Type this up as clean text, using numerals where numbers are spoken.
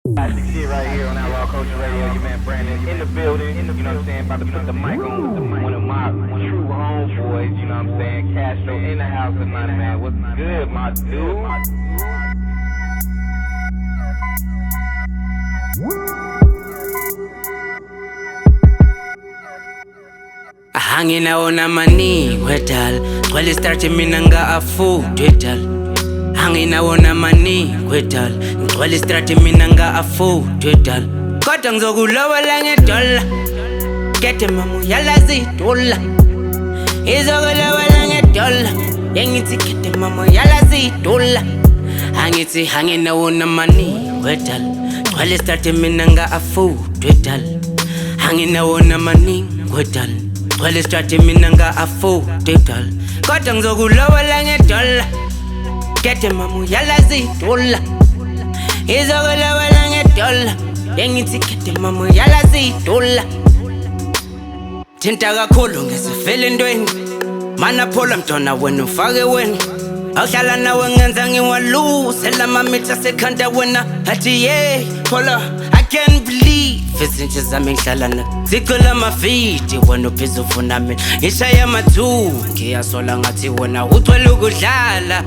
Classic shit right here on Outlaw Culture Radio. Your man Brandon in the building. You know what I'm saying? About to put the mic on with one of my true homeboys. You know what I'm saying? Castro in the house tonight, man. What's good, my dude? Hanging out on my knee, wedal. Well, it started me nanga a fool, wedal. Hanging out on my knee, wedal. Well, it started me nanga a fool, wedal. Kotang zogu lower lang Dolla. Get him mamu yala zi Dolla. Izogu lower lang Dolla. Yangiti get him mamu yala zi Dolla. Hangiti hanging out on my knee, wedal. Well, it started me nanga a fool, wedal. Hanging out on my knee, wedal. Well, it's starting me nanga a fool, total. Kotang zogu lower lang Dolla. Get him mamu yala zi Dolla. Izogu lower lang Dolla. Yangiti get him mamu yala zi Dolla. Tinta kakhulu ngesifile entweni. Mana phola mntwana wena ufake wena. Awuhlala nawe ngenza ngiwaluse lamamitha sekhanda wena. Athi yeah, phola, I can't believe. Izinto zami ngihlalana zicela amafidi wena uphezulu ufuna mina ngishaya amathuki yasola ngathi wena ucwela ukudlala